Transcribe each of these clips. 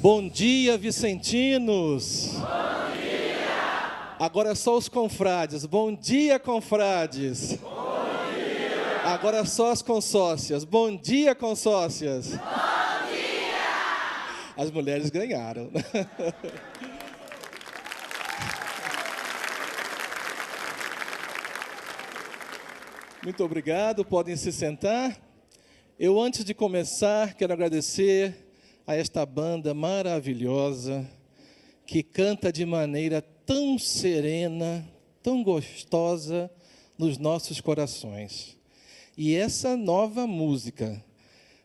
Bom dia, vicentinos! Bom dia! Agora só os confrades. Bom dia, confrades! Bom dia! Agora só as consórcias. Bom dia, consórcias! Bom dia! As mulheres ganharam. Muito obrigado, podem se sentar. Eu, antes de começar, quero agradecer a esta banda maravilhosa, que canta de maneira tão serena, tão gostosa nos nossos corações. E essa nova música,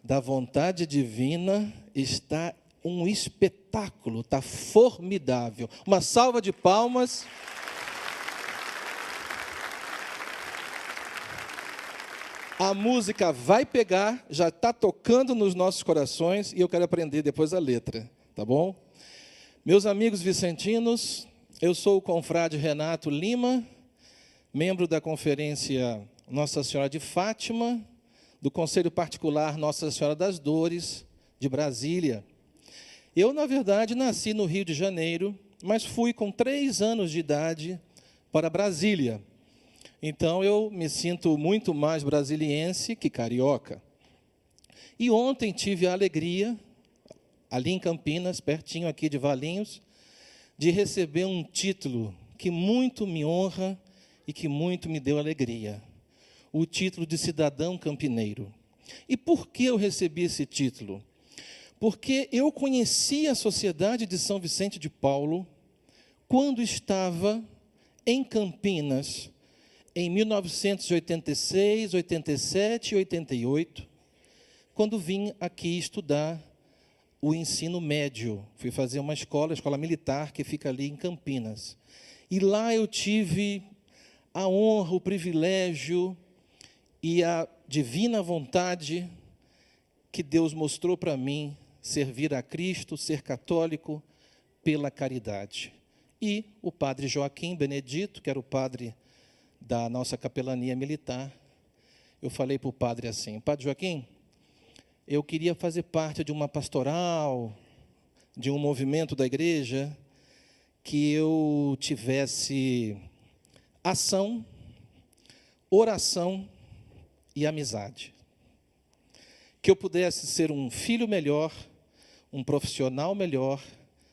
da Vontade Divina, está um espetáculo, está formidável. Uma salva de palmas. A música vai pegar, já está tocando nos nossos corações e eu quero aprender depois a letra, tá bom? Meus amigos vicentinos, eu sou o confrade Renato Lima, membro da Conferência Nossa Senhora de Fátima, do Conselho Particular Nossa Senhora das Dores, de Brasília. Eu, na verdade, nasci no Rio de Janeiro, mas fui com 3 anos de idade para Brasília. Então, eu me sinto muito mais brasiliense que carioca. E ontem tive a alegria, ali em Campinas, pertinho aqui de Valinhos, de receber um título que muito me honra e que muito me deu alegria. O título de cidadão campineiro. E por que eu recebi esse título? Porque eu conheci a Sociedade de São Vicente de Paulo quando estava em Campinas, em 1986, 87 e 88, quando vim aqui estudar o ensino médio. Fui fazer uma escola, a escola militar, que fica ali em Campinas. E lá eu tive a honra, o privilégio e a divina vontade que Deus mostrou para mim, servir a Cristo, ser católico pela caridade. E o padre Joaquim Benedito, que era o padre da nossa capelania militar, eu falei para o padre assim: Padre Joaquim, eu queria fazer parte de uma pastoral, de um movimento da igreja, que eu tivesse ação, oração e amizade. Que eu pudesse ser um filho melhor, um profissional melhor,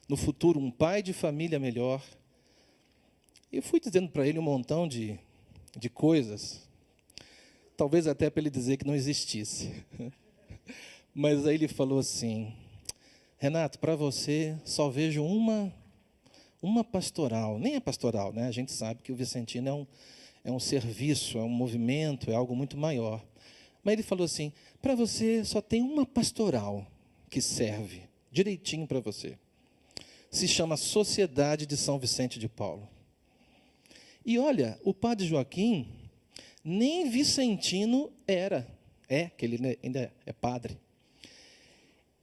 no futuro um pai de família melhor. Eu fui dizendo para ele um montão de coisas, talvez até para ele dizer que não existisse. Mas aí ele falou assim: Renato, para você só vejo uma pastoral. Nem é pastoral, né? A gente sabe que o vicentino é um serviço, é um movimento, é algo muito maior. Mas ele falou assim: para você só tem uma pastoral que serve direitinho para você. Se chama Sociedade de São Vicente de Paulo. E olha, o padre Joaquim nem vicentino era, que ele ainda é padre.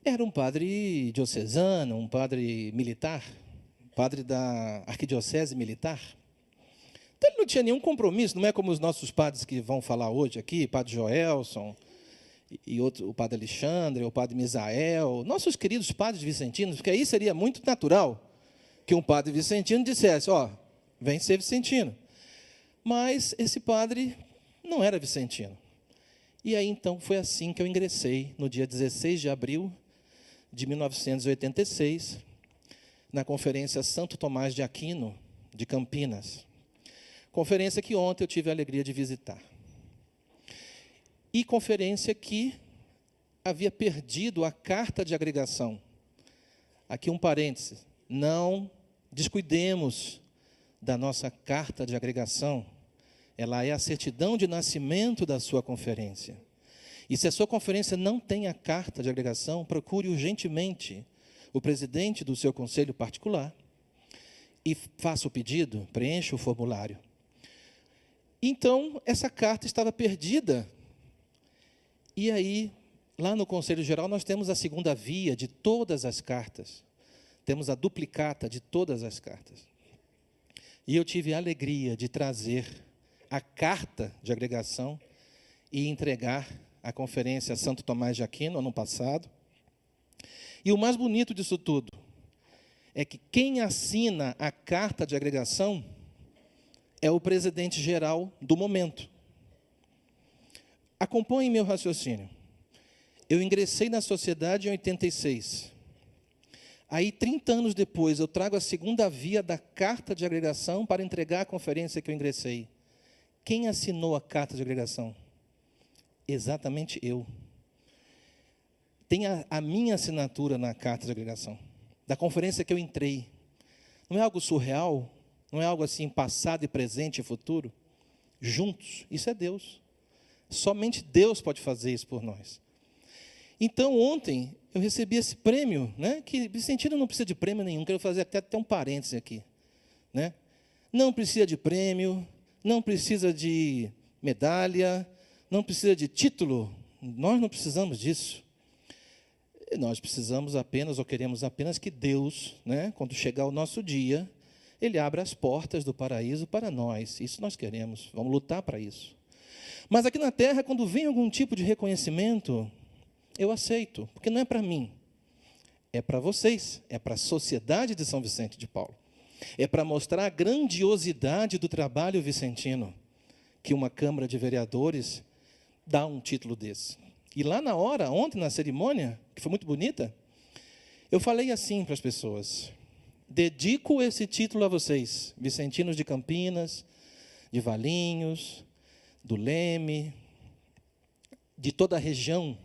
Era um padre diocesano, um padre militar, padre da arquidiocese militar. Então ele não tinha nenhum compromisso, não é como os nossos padres que vão falar hoje aqui, padre Joelson, e outro, o padre Alexandre, o padre Misael, nossos queridos padres vicentinos, porque aí seria muito natural que um padre vicentino dissesse: ó, vem ser vicentino. Mas esse padre não era vicentino. E aí, então, foi assim que eu ingressei, no dia 16 de abril de 1986, na Conferência Santo Tomás de Aquino, de Campinas. Conferência que ontem eu tive a alegria de visitar. E conferência que havia perdido a carta de agregação. Aqui um parênteses: não descuidemos da nossa carta de agregação. Ela é a certidão de nascimento da sua conferência. E se a sua conferência não tem a carta de agregação, procure urgentemente o presidente do seu conselho particular e faça o pedido, preencha o formulário. Então, essa carta estava perdida. E aí, lá no Conselho Geral, nós temos a segunda via de todas as cartas. Temos a duplicata de todas as cartas. E eu tive a alegria de trazer a carta de agregação e entregar à Conferência Santo Tomás de Aquino, ano passado. E o mais bonito disso tudo é que quem assina a carta de agregação é o presidente-geral do momento. Acompanhe meu raciocínio. Eu ingressei na sociedade em 86. Aí, 30 anos depois, eu trago a segunda via da carta de agregação para entregar a conferência que eu ingressei. Quem assinou a carta de agregação? Exatamente eu. Tem a minha assinatura na carta de agregação, da conferência que eu entrei. Não é algo surreal? Não é algo assim, passado e presente e futuro? Juntos, isso é Deus. Somente Deus pode fazer isso por nós. Então, ontem, eu recebi esse prêmio, né, que Vicentino não precisa de prêmio nenhum, quero fazer até um parêntese aqui. Né? Não precisa de prêmio, não precisa de medalha, não precisa de título, nós não precisamos disso. Nós precisamos apenas, ou queremos apenas, que Deus, né, quando chegar o nosso dia, Ele abra as portas do paraíso para nós. Isso nós queremos, vamos lutar para isso. Mas aqui na Terra, quando vem algum tipo de reconhecimento, eu aceito, porque não é para mim, é para vocês, é para a sociedade de São Vicente de Paulo. É para mostrar a grandiosidade do trabalho vicentino, que uma Câmara de Vereadores dá um título desse. E lá na hora, ontem, na cerimônia, que foi muito bonita, eu falei assim para as pessoas: dedico esse título a vocês, vicentinos de Campinas, de Valinhos, do Leme, de toda a região,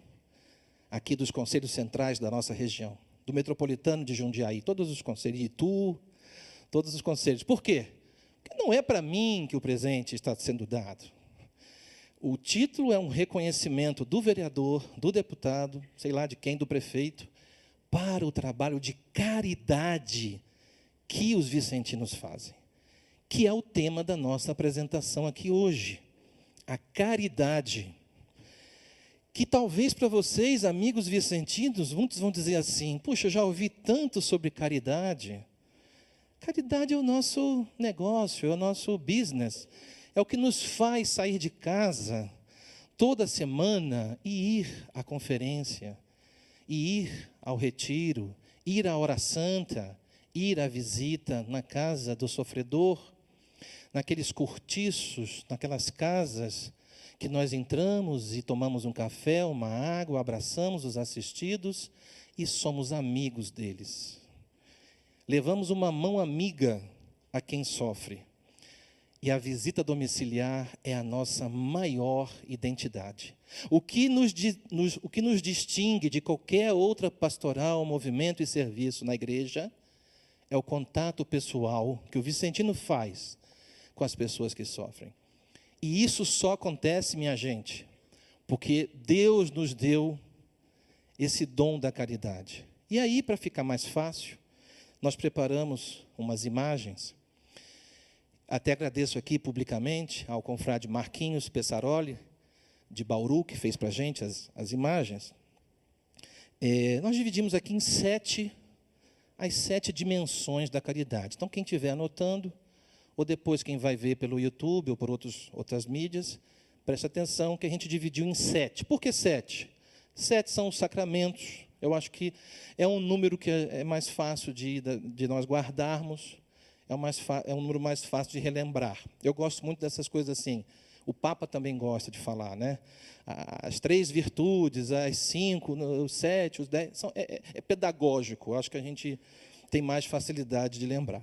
aqui dos conselhos centrais da nossa região, do metropolitano de Jundiaí, todos os conselhos, de Itu, todos os conselhos. Por quê? Porque não é para mim que o presente está sendo dado. O título é um reconhecimento do vereador, do deputado, sei lá de quem, do prefeito, para o trabalho de caridade que os vicentinos fazem, que é o tema da nossa apresentação aqui hoje. A caridade. Que talvez para vocês, amigos vicentinos, muitos vão dizer assim: puxa, eu já ouvi tanto sobre caridade. Caridade é o nosso negócio, é o nosso business. É o que nos faz sair de casa toda semana e ir à conferência, e ir ao retiro, ir à hora santa, ir à visita na casa do sofredor, naqueles cortiços, naquelas casas que nós entramos e tomamos um café, uma água, abraçamos os assistidos e somos amigos deles. Levamos uma mão amiga a quem sofre. E a visita domiciliar é a nossa maior identidade. O que nos distingue de qualquer outra pastoral, movimento e serviço na igreja é o contato pessoal que o vicentino faz com as pessoas que sofrem. E isso só acontece, minha gente, porque Deus nos deu esse dom da caridade. E aí, para ficar mais fácil, nós preparamos umas imagens. Até agradeço aqui publicamente ao confrade Marquinhos Pessaroli, de Bauru, que fez para a gente as imagens. Nós dividimos aqui em as 7 dimensões da caridade. Então, quem estiver anotando, ou depois quem vai ver pelo YouTube ou por outras mídias, preste atenção que a gente dividiu em 7. Por que 7? 7 são os sacramentos. Eu acho que é um número que é mais fácil de nós guardarmos, é um número mais fácil de relembrar. Eu gosto muito dessas coisas assim. O Papa também gosta de falar, né? As 3 virtudes, as 5, os 7, os 10, é pedagógico. Eu acho que a gente tem mais facilidade de lembrar.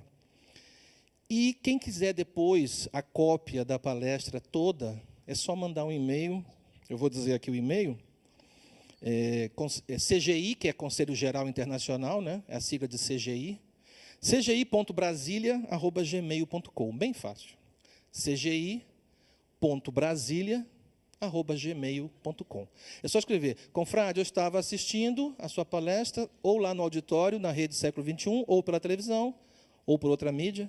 E quem quiser depois a cópia da palestra toda, é só mandar um e-mail. Eu vou dizer aqui o e-mail. CGI, que é Conselho Geral Internacional, né? É a sigla de CGI. cgi.brasilia@gmail.com. Bem fácil. cgi.brasilia@gmail.com. É só escrever: confrade, eu estava assistindo a sua palestra, ou lá no auditório, na Rede Século XXI, ou pela televisão, ou por outra mídia,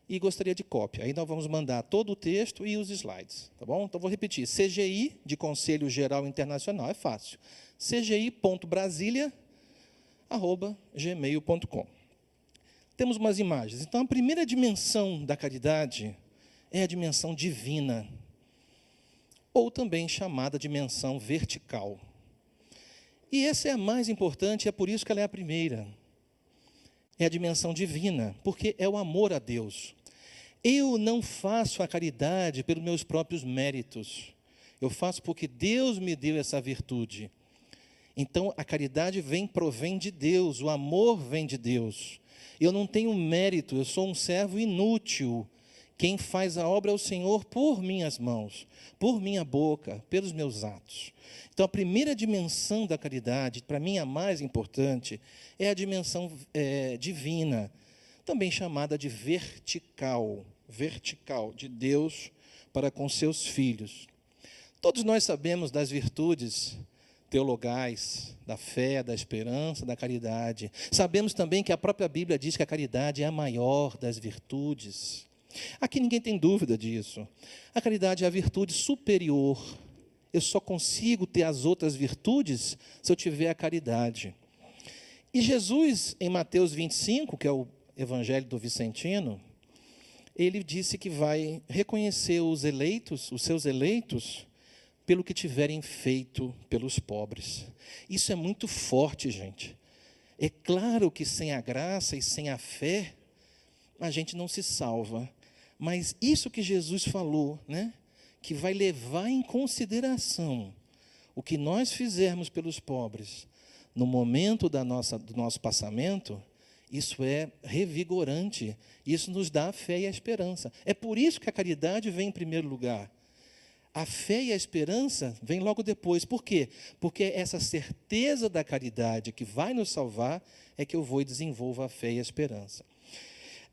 e gostaria de cópia. Aí nós vamos mandar todo o texto e os slides. Tá bom? Então, vou repetir. CGI, de Conselho Geral Internacional, é fácil. cgi.brasilia@gmail.com. Temos umas imagens. Então, a primeira dimensão da caridade é a dimensão divina, ou também chamada dimensão vertical. E essa é a mais importante, é por isso que ela é a primeira. É a dimensão divina, porque é o amor a Deus. Eu não faço a caridade pelos meus próprios méritos. Eu faço porque Deus me deu essa virtude. Então, a caridade provém de Deus, o amor vem de Deus. Eu não tenho mérito, eu sou um servo inútil. Quem faz a obra é o Senhor por minhas mãos, por minha boca, pelos meus atos. Então, a primeira dimensão da caridade, para mim a mais importante, é a dimensão divina, também chamada de vertical, de Deus para com seus filhos. Todos nós sabemos das virtudes teologais, da fé, da esperança, da caridade. Sabemos também que a própria Bíblia diz que a caridade é a maior das virtudes. Aqui ninguém tem dúvida disso. A caridade é a virtude superior. Eu só consigo ter as outras virtudes se eu tiver a caridade. E Jesus, em Mateus 25, que é o Evangelho do Vicentino, ele disse que vai reconhecer os eleitos, os seus eleitos, pelo que tiverem feito pelos pobres. Isso é muito forte, gente. É claro que sem a graça e sem a fé, a gente não se salva. Mas isso que Jesus falou, né, que vai levar em consideração o que nós fizermos pelos pobres no momento do nosso passamento, isso é revigorante. Isso nos dá a fé e a esperança. É por isso que a caridade vem em primeiro lugar. A fé e a esperança vêm logo depois. Por quê? Porque essa certeza da caridade que vai nos salvar é que eu vou e desenvolvo a fé e a esperança.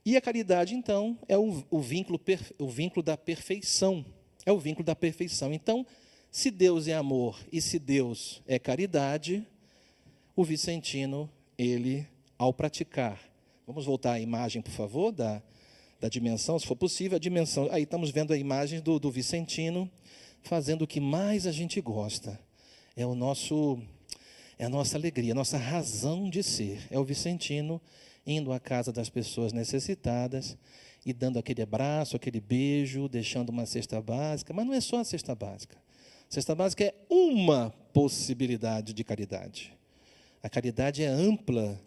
E a caridade, então, é o vínculo da perfeição. É o vínculo da perfeição. Então, se Deus é amor e se Deus é caridade, o Vicentino, ele, ao praticar... Vamos voltar à imagem, por favor, da dimensão, se for possível, a dimensão... Aí estamos vendo a imagem do Vicentino, fazendo o que mais a gente gosta. É a nossa alegria, a nossa razão de ser. É o Vicentino indo à casa das pessoas necessitadas e dando aquele abraço, aquele beijo, deixando uma cesta básica. Mas não é só a cesta básica. A cesta básica é uma possibilidade de caridade. A caridade é ampla.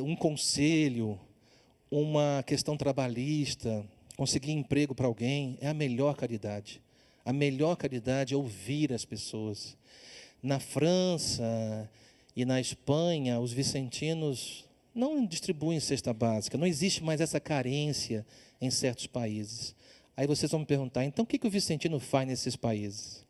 Um conselho, uma questão trabalhista, conseguir emprego para alguém, é a melhor caridade. A melhor caridade é ouvir as pessoas. Na França e na Espanha, os vicentinos não distribuem cesta básica, não existe mais essa carência em certos países. Aí vocês vão me perguntar, então o que o vicentino faz nesses países?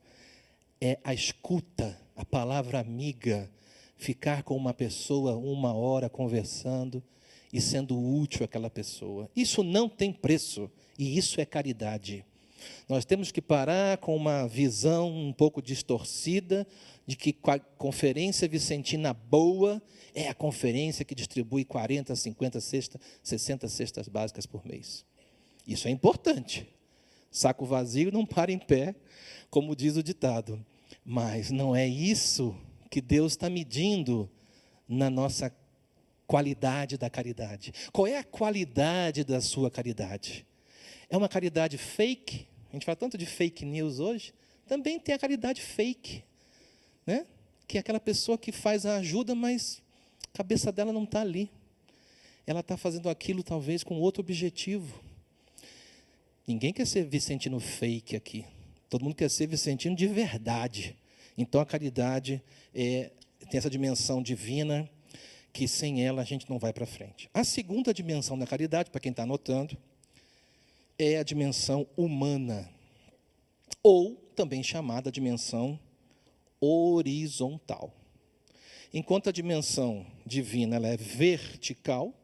É a escuta, a palavra amiga, ficar com uma pessoa 1 hora conversando e sendo útil àquela pessoa. Isso não tem preço, e isso é caridade. Nós temos que parar com uma visão um pouco distorcida de que a conferência vicentina boa é a conferência que distribui 40, 50, 60 cestas básicas por mês. Isso é importante. Saco vazio não para em pé, como diz o ditado. Mas não é isso que Deus está medindo na nossa qualidade da caridade. Qual é a qualidade da sua caridade? É uma caridade fake? A gente fala tanto de fake news hoje. Também tem a caridade fake, né? Que é aquela pessoa que faz a ajuda, mas a cabeça dela não está ali. Ela está fazendo aquilo, talvez, com outro objetivo. Ninguém quer ser vicentino fake aqui. Todo mundo quer ser vicentino de verdade. Então, a caridade tem essa dimensão divina, que sem ela a gente não vai para frente. A segunda dimensão da caridade, para quem está anotando, é a dimensão humana, ou também chamada dimensão horizontal. Enquanto a dimensão divina ela é vertical,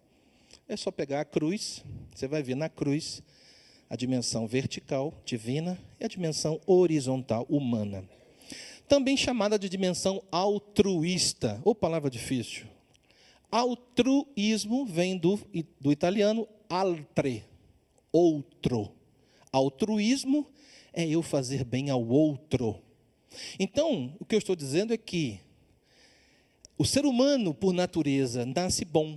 é só pegar a cruz, você vai ver na cruz a dimensão vertical, divina, e a dimensão horizontal, humana. Também chamada de dimensão altruísta, ou palavra difícil. Altruísmo vem do italiano altre, outro. Altruísmo é eu fazer bem ao outro. Então, o que eu estou dizendo é que o ser humano, por natureza, nasce bom,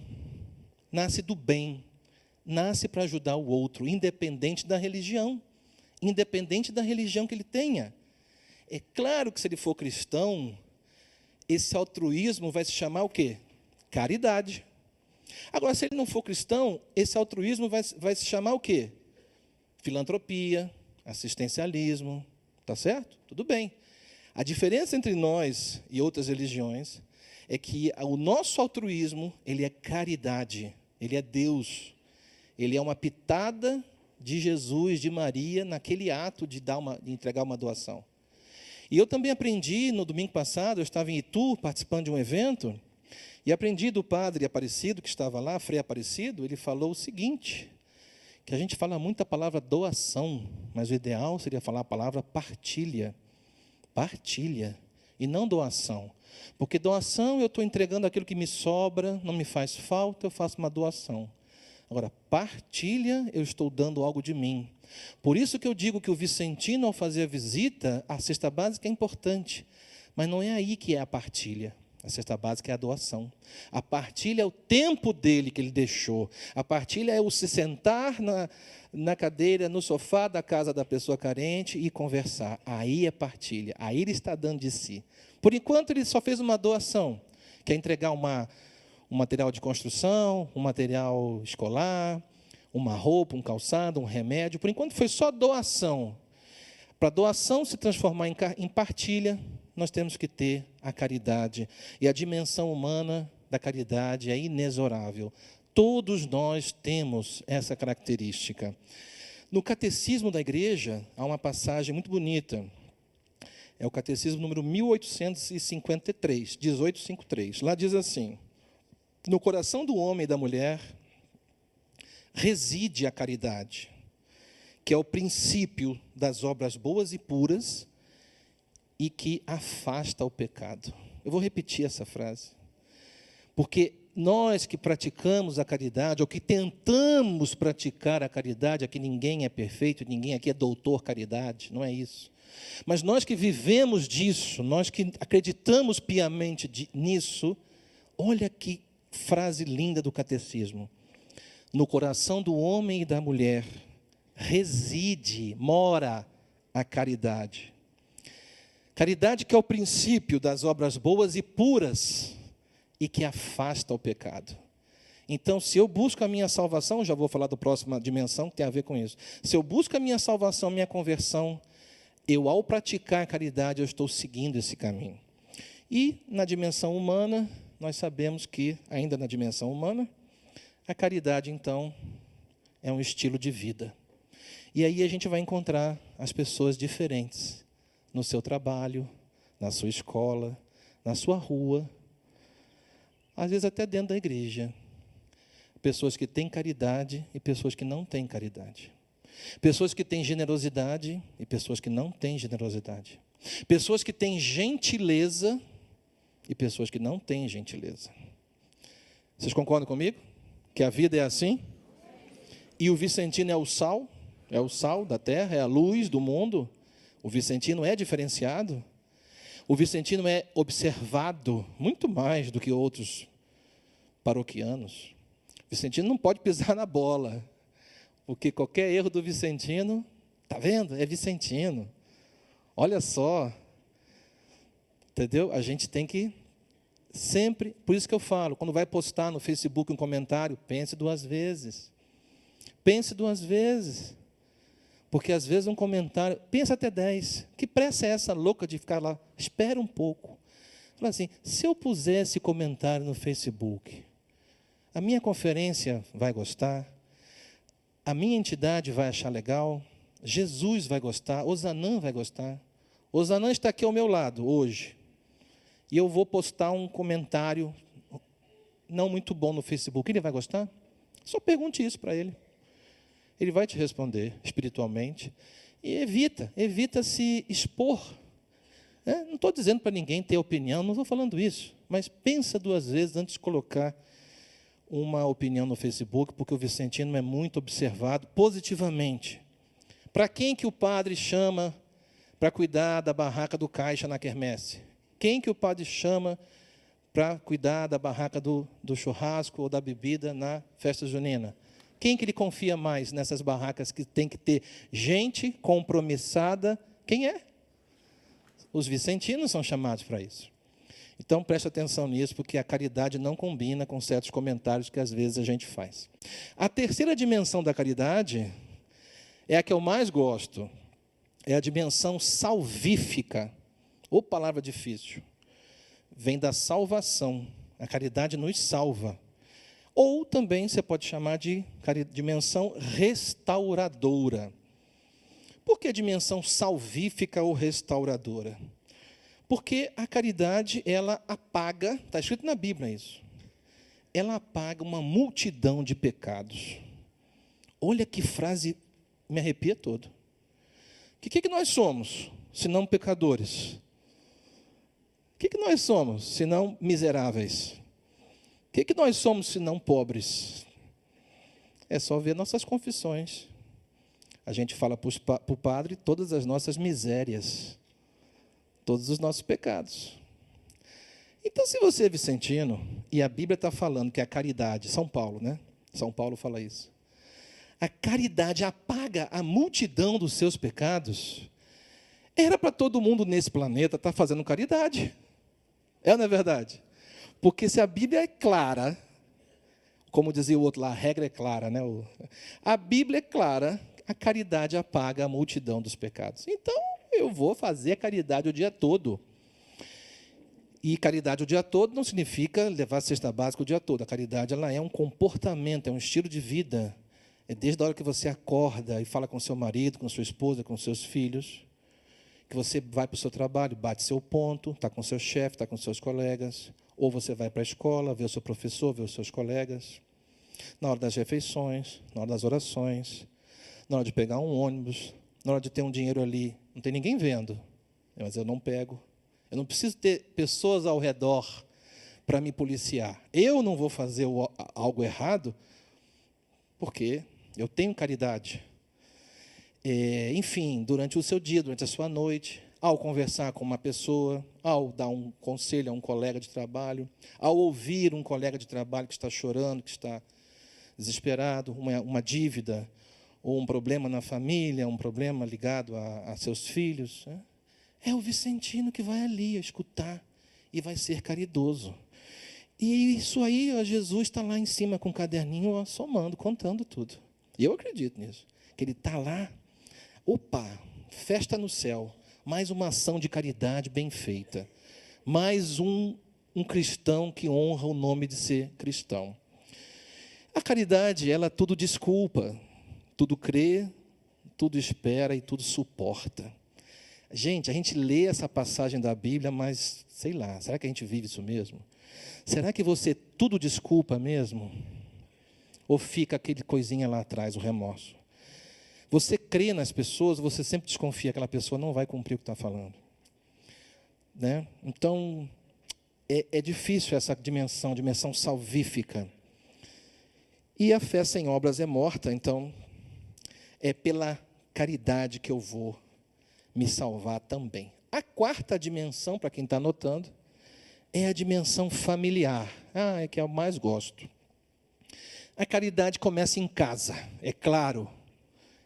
nasce do bem, nasce para ajudar o outro, independente da religião que ele tenha. É claro que se ele for cristão, esse altruísmo vai se chamar o quê? Caridade. Agora, se ele não for cristão, esse altruísmo vai se chamar o quê? Filantropia, assistencialismo, tá certo? Tudo bem. A diferença entre nós e outras religiões é que o nosso altruísmo, ele é caridade, ele é Deus, ele é uma pitada de Jesus, de Maria, naquele ato de entregar uma doação. E eu também aprendi, no domingo passado, eu estava em Itu, participando de um evento, e aprendi do padre Aparecido, que estava lá, Frei Aparecido, ele falou o seguinte, que a gente fala muito a palavra doação, mas o ideal seria falar a palavra partilha. Partilha, e não doação. Porque doação, eu estou entregando aquilo que me sobra, não me faz falta, eu faço uma doação. Agora, partilha, eu estou dando algo de mim. Por isso que eu digo que o vicentino, ao fazer a visita, a cesta básica é importante, mas não é aí que é a partilha. A cesta básica é a doação. A partilha é o tempo dele que ele deixou. A partilha é o se sentar na cadeira, no sofá da casa da pessoa carente e conversar. Aí é partilha. Aí ele está dando de si. Por enquanto, ele só fez uma doação, que é entregar um material de construção, um material escolar, uma roupa, um calçado, um remédio. Por enquanto, foi só doação. Para a doação se transformar em partilha, nós temos que ter a caridade. E a dimensão humana da caridade é inexorável. Todos nós temos essa característica. No Catecismo da Igreja, há uma passagem muito bonita. É o Catecismo número 1853, 1853. Lá diz assim: no coração do homem e da mulher reside a caridade, que é o princípio das obras boas e puras, e que afasta o pecado. Eu vou repetir essa frase. Porque nós que praticamos a caridade, ou que tentamos praticar a caridade, aqui ninguém é perfeito, ninguém aqui é doutor caridade, não é isso. Mas nós que vivemos disso, nós que acreditamos piamente nisso, olha que frase linda do catecismo. No coração do homem e da mulher reside, mora a caridade. Caridade que é o princípio das obras boas e puras e que afasta o pecado. Então, se eu busco a minha salvação, já vou falar da próxima dimensão que tem a ver com isso. Se eu busco a minha salvação, minha conversão, ao praticar a caridade, eu estou seguindo esse caminho. E na dimensão humana, nós sabemos que, ainda na dimensão humana, a caridade, então, é um estilo de vida. E aí a gente vai encontrar as pessoas diferentes no seu trabalho, na sua escola, na sua rua, às vezes até dentro da igreja. Pessoas que têm caridade e pessoas que não têm caridade. Pessoas que têm generosidade e pessoas que não têm generosidade. Pessoas que têm gentileza e pessoas que não têm gentileza. Vocês concordam comigo? Que a vida é assim? E o vicentino é o sal da terra, é a luz do mundo. O vicentino é diferenciado. O vicentino é observado muito mais do que outros paroquianos. O vicentino não pode pisar na bola, porque qualquer erro do vicentino, está vendo? É vicentino. Olha só. Entendeu? A gente tem que sempre, por isso que eu falo, quando vai postar no Facebook um comentário, pense 2 vezes. Pense 2 vezes. Porque, às vezes, um comentário, pensa até 10. Que pressa é essa louca de ficar lá? Espera um pouco. Fala assim, se eu puser esse comentário no Facebook, a minha conferência vai gostar, a minha entidade vai achar legal, Jesus vai gostar, Osanã vai gostar. Osanã está aqui ao meu lado, hoje. E eu vou postar um comentário não muito bom no Facebook. Ele vai gostar? Só pergunte isso para ele. Ele vai te responder espiritualmente. E evita se expor. Não estou dizendo para ninguém ter opinião, não estou falando isso. Mas pensa 2 vezes antes de colocar uma opinião no Facebook, porque o vicentino é muito observado positivamente. Para quem que o padre chama para cuidar da barraca do caixa na quermesse? Quem que o padre chama para cuidar da barraca do churrasco ou da bebida na festa junina? Quem que ele confia mais nessas barracas que tem que ter gente compromissada? Quem é? Os vicentinos são chamados para isso. Então, preste atenção nisso, porque a caridade não combina com certos comentários que, às vezes, a gente faz. A terceira dimensão da caridade é a que eu mais gosto, é a dimensão salvífica. Ô, palavra difícil. Vem da salvação. A caridade nos salva. Ou também você pode chamar de dimensão restauradora. Por que dimensão salvífica ou restauradora? Porque a caridade, ela apaga, está escrito na Bíblia isso, ela apaga uma multidão de pecados. Olha que frase, me arrepia todo. O que nós somos, se não pecadores? O que nós somos, se não miseráveis? O que nós somos, se não pobres? É só ver nossas confissões. A gente fala para o padre todas as nossas misérias, todos os nossos pecados. Então, se você é vicentino, e a Bíblia está falando que a caridade, São Paulo, né? São Paulo fala isso. A caridade apaga a multidão dos seus pecados. Era para todo mundo nesse planeta estar fazendo caridade. É ou não é verdade? Porque se a Bíblia é clara, como dizia o outro lá, a regra é clara, né? A Bíblia é clara, a caridade apaga a multidão dos pecados. Então, eu vou fazer caridade o dia todo. E caridade o dia todo não significa levar a cesta básica o dia todo. A caridade, ela é um comportamento, é um estilo de vida. É desde a hora que você acorda e fala com seu marido, com sua esposa, com seus filhos, que você vai para o seu trabalho, bate seu ponto, está com seu chefe, está com seus colegas, ou você vai para a escola, vê o seu professor, vê os seus colegas, na hora das refeições, na hora das orações, na hora de pegar um ônibus, na hora de ter um dinheiro ali, não tem ninguém vendo, mas eu não pego. Eu não preciso ter pessoas ao redor para me policiar. Eu não vou fazer algo errado porque eu tenho caridade. Enfim, durante o seu dia, durante a sua noite, ao conversar com uma pessoa, ao dar um conselho a um colega de trabalho, ao ouvir um colega de trabalho que está chorando, que está desesperado, uma dívida, ou um problema na família, um problema ligado a seus filhos, né? É o vicentino que vai ali escutar e vai ser caridoso. E isso aí, Jesus está lá em cima com um caderninho, somando, contando tudo. E eu acredito nisso. Que ele está lá, opa, festa no céu, mais uma ação de caridade bem feita. Mais um cristão que honra o nome de ser cristão. A caridade, ela tudo desculpa, tudo crê, tudo espera e tudo suporta. Gente, a gente lê essa passagem da Bíblia, mas, sei lá, será que a gente vive isso mesmo? Será que você tudo desculpa mesmo? Ou fica aquele coisinha lá atrás, o remorso? Você crê nas pessoas, você sempre desconfia que aquela pessoa não vai cumprir o que está falando. Né? Então, é difícil essa dimensão salvífica. E a fé sem obras é morta, então, é pela caridade que eu vou me salvar também. A quarta dimensão, para quem está anotando, é a dimensão familiar. É que eu mais gosto. A caridade começa em casa, é claro.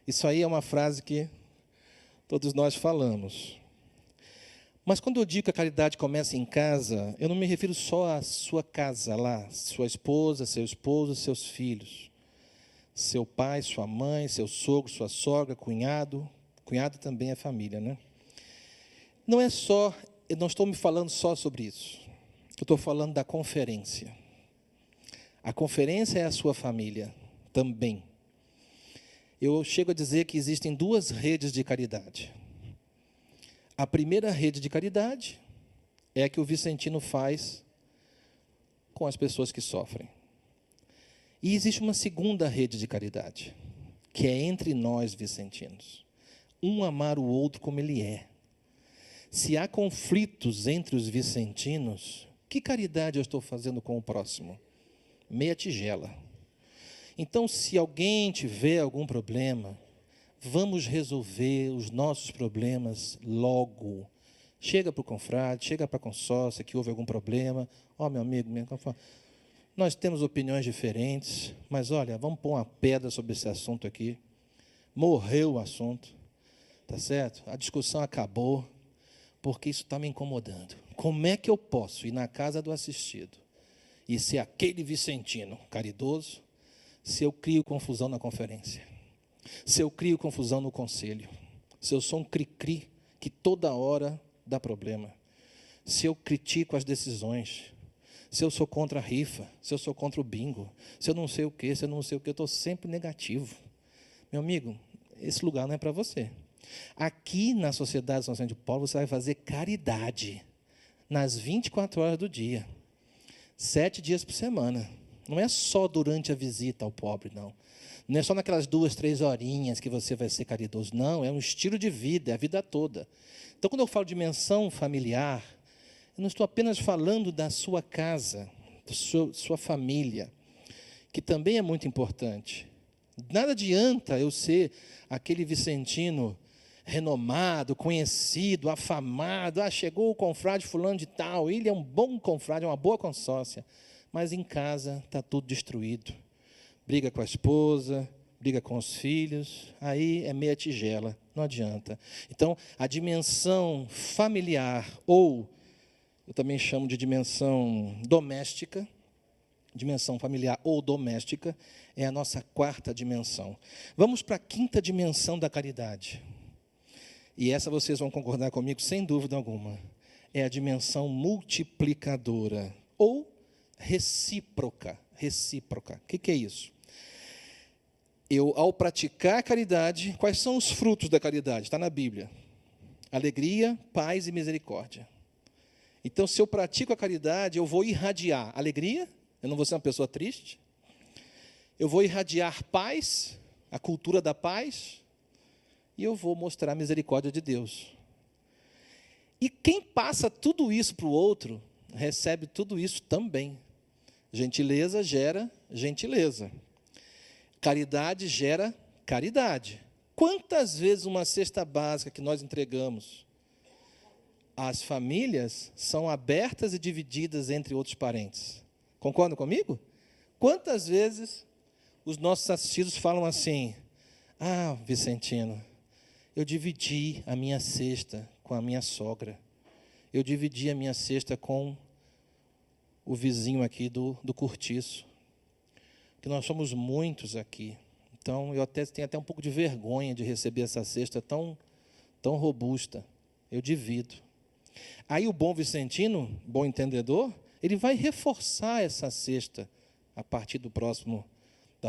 Isso aí é uma frase que todos nós falamos. Mas quando eu digo que a caridade começa em casa, eu não me refiro só à sua casa lá, sua esposa, seu esposo, seus filhos. Seu pai, sua mãe, seu sogro, sua sogra, cunhado. Cunhado também é família, né? Não é só, eu não estou me falando só sobre isso. Eu estou falando da conferência. A conferência é a sua família também. Eu chego a dizer que existem duas redes de caridade. A primeira rede de caridade é a que o vicentino faz com as pessoas que sofrem. E existe uma segunda rede de caridade, que é entre nós vicentinos. Um amar o outro como ele é. Se há conflitos entre os vicentinos, que caridade eu estou fazendo com o próximo? Meia tigela. Então, se alguém tiver algum problema, vamos resolver os nossos problemas logo. Chega para o confrade, chega para a consórcia que houve algum problema. Meu amigo, nós temos opiniões diferentes, mas olha, vamos pôr uma pedra sobre esse assunto aqui. Morreu o assunto. Tá certo? A discussão acabou. porque isso está me incomodando. Como é que eu posso ir na casa do assistido e ser aquele Vicentino caridoso se eu crio confusão na conferência? Se eu crio confusão no conselho? Se eu sou um cri-cri que toda hora dá problema? Se eu critico as decisões? Se eu sou contra a rifa? Se eu sou contra o bingo? Se eu não sei o quê? Se eu não sei o quê? Eu estou sempre negativo. Meu amigo, esse lugar não é para você. Aqui na Sociedade São Vicente de Paulo, você vai fazer caridade nas 24 horas do dia, 7 dias por semana. Não é só durante a visita ao pobre, não. Não é só naquelas 2, 3 horinhas que você vai ser caridoso. Não, é um estilo de vida, é a vida toda. Então, quando eu falo de dimensão familiar, eu não estou apenas falando da sua casa, da sua família, que também é muito importante. Nada adianta eu ser aquele vicentino renomado, conhecido, afamado. Chegou o confrade fulano de tal, ele é um bom confrade, é uma boa consórcia. Mas em casa está tudo destruído. Briga com a esposa, briga com os filhos, aí é meia tigela, não adianta. Então, a dimensão familiar, ou eu também chamo de dimensão doméstica, dimensão familiar ou doméstica, é a nossa 4ª dimensão. Vamos para a 5ª dimensão da caridade. E essa vocês vão concordar comigo, sem dúvida alguma. É a dimensão multiplicadora, ou recíproca. Recíproca. O que é isso? Eu, ao praticar a caridade, quais são os frutos da caridade? Está na Bíblia. Alegria, paz e misericórdia. Então, se eu pratico a caridade, eu vou irradiar alegria, eu não vou ser uma pessoa triste. Eu vou irradiar paz, a cultura da paz, e eu vou mostrar a misericórdia de Deus. E quem passa tudo isso para o outro, recebe tudo isso também. Gentileza gera gentileza. Caridade gera caridade. Quantas vezes uma cesta básica que nós entregamos às famílias são abertas e divididas entre outros parentes? Concordam comigo? Quantas vezes os nossos assistidos falam assim: Vicentino, eu dividi a minha cesta com a minha sogra. Eu dividi a minha cesta com o vizinho aqui do cortiço. Porque nós somos muitos aqui. Então, eu tenho até um pouco de vergonha de receber essa cesta tão robusta. Eu divido. Aí o bom vicentino, bom entendedor, ele vai reforçar essa cesta a partir da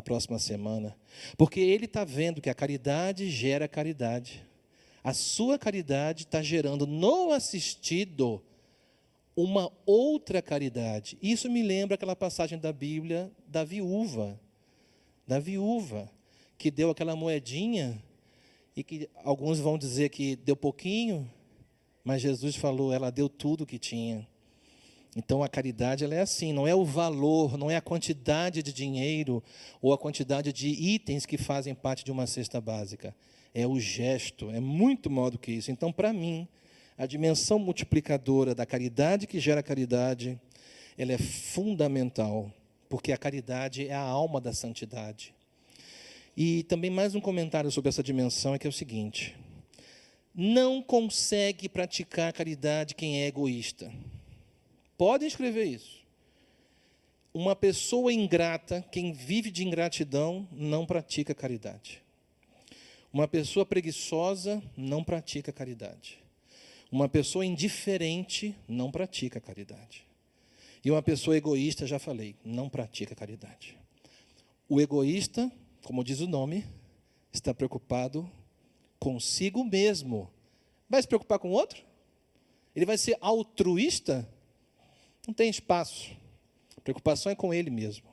próxima semana. Porque ele está vendo que a caridade gera caridade. A sua caridade está gerando no assistido uma outra caridade. Isso me lembra aquela passagem da Bíblia da viúva, que deu aquela moedinha, e que alguns vão dizer que deu pouquinho, mas Jesus falou, ela deu tudo o que tinha. Então, a caridade ela é assim, não é o valor, não é a quantidade de dinheiro ou a quantidade de itens que fazem parte de uma cesta básica. É o gesto, é muito maior do que isso. Então, para mim, a dimensão multiplicadora da caridade que gera caridade, ela é fundamental, porque a caridade é a alma da santidade. E também mais um comentário sobre essa dimensão é que é o seguinte: não consegue praticar caridade quem é egoísta. Podem escrever isso. Uma pessoa ingrata, quem vive de ingratidão, não pratica caridade. Uma pessoa preguiçosa não pratica caridade. Uma pessoa indiferente não pratica caridade. E uma pessoa egoísta, já falei, não pratica caridade. O egoísta, como diz o nome, está preocupado consigo mesmo. Vai se preocupar com o outro? Ele vai ser altruísta? Não tem espaço. A preocupação é com ele mesmo.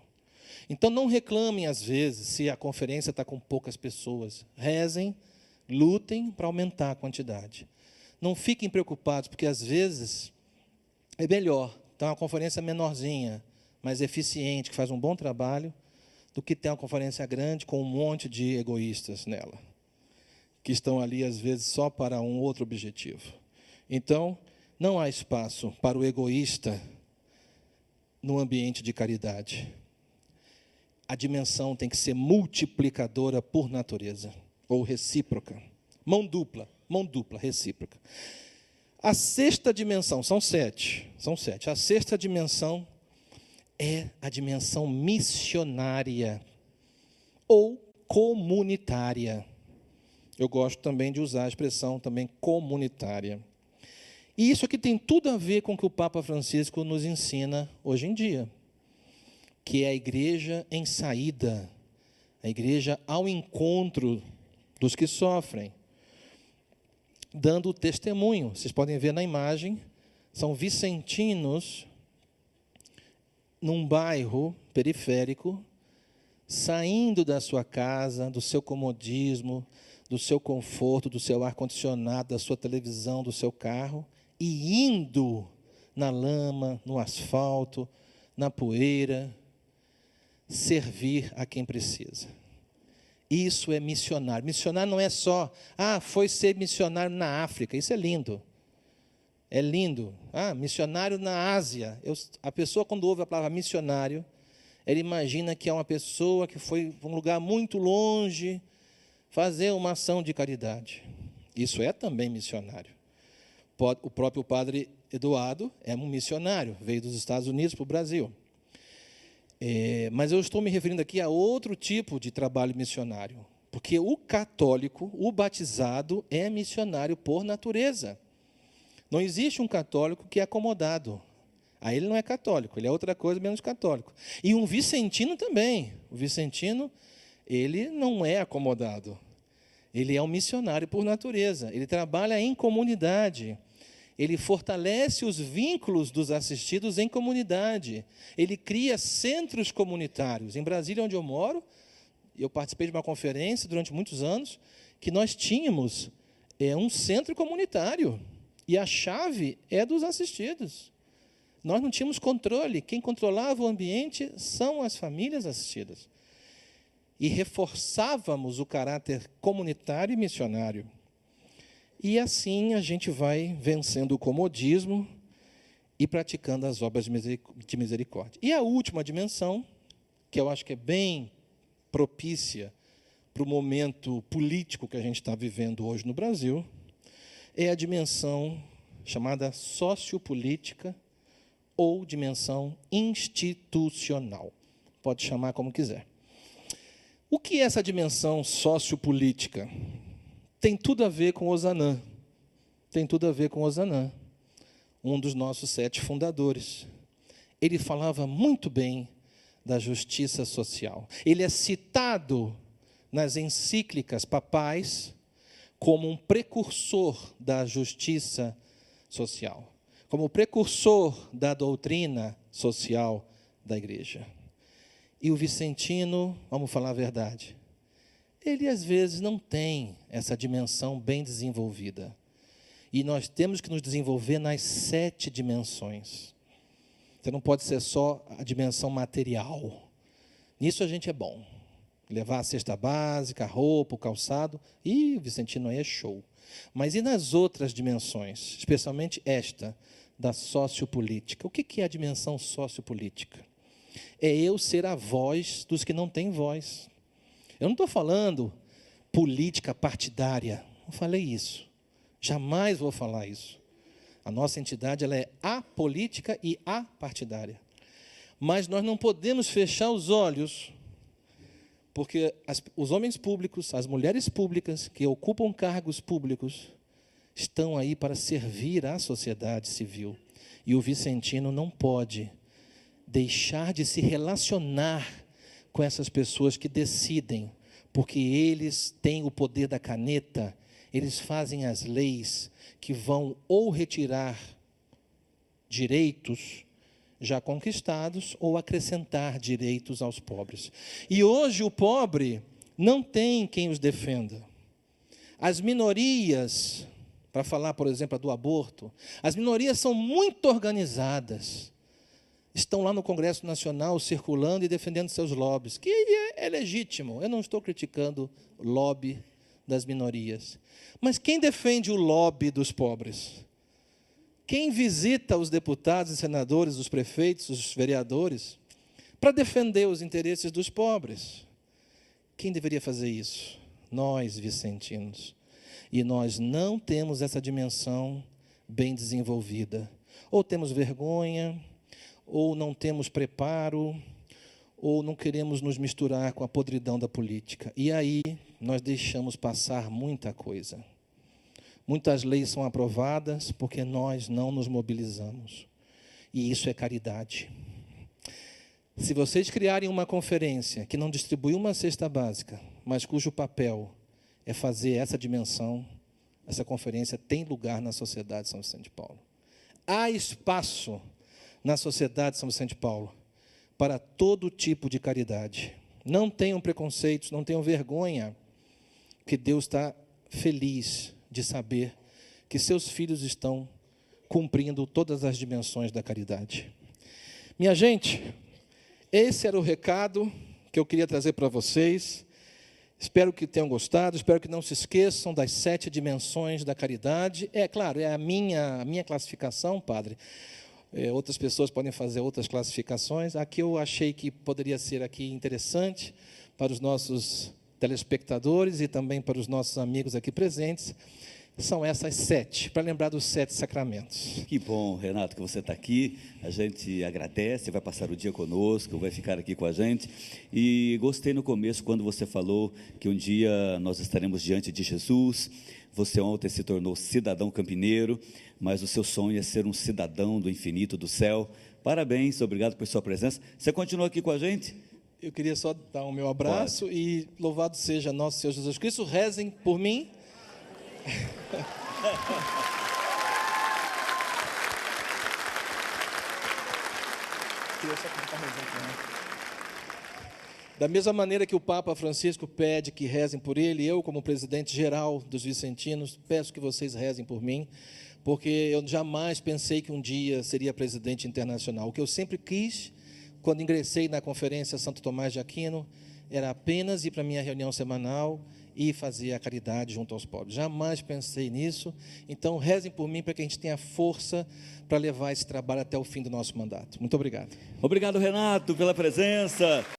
Então, não reclamem, às vezes, se a conferência está com poucas pessoas. Rezem, lutem para aumentar a quantidade. Não fiquem preocupados, porque, às vezes, é melhor ter uma conferência menorzinha, mais eficiente, que faz um bom trabalho, do que ter uma conferência grande com um monte de egoístas nela, que estão ali, às vezes, só para um outro objetivo. Então, não há espaço para o egoísta no ambiente de caridade. A dimensão tem que ser multiplicadora por natureza, ou recíproca. Mão dupla, recíproca. A sexta dimensão, são sete. A sexta dimensão é a dimensão missionária ou comunitária. Eu gosto também de usar a expressão também comunitária. E isso aqui tem tudo a ver com o que o Papa Francisco nos ensina hoje em dia, que é a igreja em saída, a igreja ao encontro dos que sofrem, dando testemunho. Vocês podem ver na imagem, são vicentinos num bairro periférico, saindo da sua casa, do seu comodismo, do seu conforto, do seu ar-condicionado, da sua televisão, do seu carro, e indo na lama, no asfalto, na poeira, servir a quem precisa. Isso é missionário. Missionário não é só, foi ser missionário na África. Isso é lindo. É lindo. Missionário na Ásia. A pessoa, quando ouve a palavra missionário, ela imagina que é uma pessoa que foi para um lugar muito longe fazer uma ação de caridade. Isso é também missionário. O próprio padre Eduardo é um missionário, veio dos Estados Unidos para o Brasil. Mas eu estou me referindo aqui a outro tipo de trabalho missionário, porque o católico, o batizado, é missionário por natureza. Não existe um católico que é acomodado. Aí ele não é católico, ele é outra coisa menos católico. E um vicentino também. O vicentino, ele não é acomodado. Ele é um missionário por natureza. Ele trabalha em comunidade. Ele fortalece os vínculos dos assistidos em comunidade. Ele cria centros comunitários. Em Brasília, onde eu moro, eu participei de uma conferência durante muitos anos, que nós tínhamos um centro comunitário. E a chave é dos assistidos. Nós não tínhamos controle. Quem controlava o ambiente são as famílias assistidas. E reforçávamos o caráter comunitário e missionário. E assim a gente vai vencendo o comodismo e praticando as obras de misericórdia. E a última dimensão, que eu acho que é bem propícia para o momento político que a gente está vivendo hoje no Brasil, é a dimensão chamada sociopolítica ou dimensão institucional. Pode chamar como quiser. O que é essa dimensão sociopolítica? Tem tudo a ver com Ozanam. Tem tudo a ver com Ozanam, um dos nossos 7 fundadores. Ele falava muito bem da justiça social. Ele é citado nas encíclicas papais como um precursor da justiça social, como precursor da doutrina social da igreja. E o vicentino, vamos falar a verdade, ele às vezes não tem essa dimensão bem desenvolvida. E nós temos que nos desenvolver nas 7 dimensões. Você não pode ser só a dimensão material. Nisso a gente é bom. Levar a cesta básica, a roupa, o calçado, o vicentino aí é show. Mas e nas outras dimensões, especialmente esta, da sociopolítica? O que é a dimensão sociopolítica? É eu ser a voz dos que não têm voz. Eu não estou falando política partidária, não falei isso. Jamais vou falar isso. A nossa entidade ela é apolítica e apartidária. Mas nós não podemos fechar os olhos, porque os homens públicos, as mulheres públicas que ocupam cargos públicos, estão aí para servir à sociedade civil. E o vicentino não pode deixar de se relacionar com essas pessoas que decidem, porque eles têm o poder da caneta, eles fazem as leis que vão ou retirar direitos já conquistados ou acrescentar direitos aos pobres. E hoje o pobre não tem quem os defenda. As minorias, para falar, por exemplo, do aborto, as minorias são muito organizadas. Estão lá no Congresso Nacional circulando e defendendo seus lobbies, que é legítimo. Eu não estou criticando o lobby das minorias. Mas quem defende o lobby dos pobres? Quem visita os deputados e senadores, os prefeitos, os vereadores, para defender os interesses dos pobres? Quem deveria fazer isso? Nós, vicentinos. E nós não temos essa dimensão bem desenvolvida. Ou temos vergonha, ou não temos preparo, ou não queremos nos misturar com a podridão da política. E aí nós deixamos passar muita coisa. Muitas leis são aprovadas porque nós não nos mobilizamos. E isso é caridade. Se vocês criarem uma conferência que não distribui uma cesta básica, mas cujo papel é fazer essa dimensão, essa conferência tem lugar na sociedade de São Vicente de Paulo. Há espaço na sociedade de São Vicente de Paulo para todo tipo de caridade. Não tenham preconceitos, não tenham vergonha, que Deus está feliz de saber que seus filhos estão cumprindo todas as dimensões da caridade. Minha gente, esse era o recado que eu queria trazer para vocês. Espero que tenham gostado, espero que não se esqueçam das 7 dimensões da caridade. É claro, é a minha classificação, padre. Outras pessoas podem fazer outras classificações. Aqui eu achei que poderia ser aqui interessante para os nossos telespectadores e também para os nossos amigos aqui presentes. São essas 7, para lembrar dos 7 sacramentos. Que bom, Renato, que você está aqui. A gente agradece, vai passar o dia conosco, vai ficar aqui com a gente. E gostei no começo, quando você falou que um dia nós estaremos diante de Jesus. Você ontem se tornou cidadão campineiro, mas o seu sonho é ser um cidadão do infinito, do céu. Parabéns, obrigado por sua presença. Você continua aqui com a gente? Eu queria só dar o meu abraço. Pode. E louvado seja nosso Senhor Jesus Cristo. Rezem por mim. Da mesma maneira que o Papa Francisco pede que rezem por ele, eu, como presidente geral dos vicentinos, peço que vocês rezem por mim, porque eu jamais pensei que um dia seria presidente internacional. O que eu sempre quis, quando ingressei na Conferência Santo Tomás de Aquino, era apenas ir para a minha reunião semanal e fazer a caridade junto aos pobres. Jamais pensei nisso. Então, rezem por mim para que a gente tenha força para levar esse trabalho até o fim do nosso mandato. Muito obrigado. Obrigado, Renato, pela presença.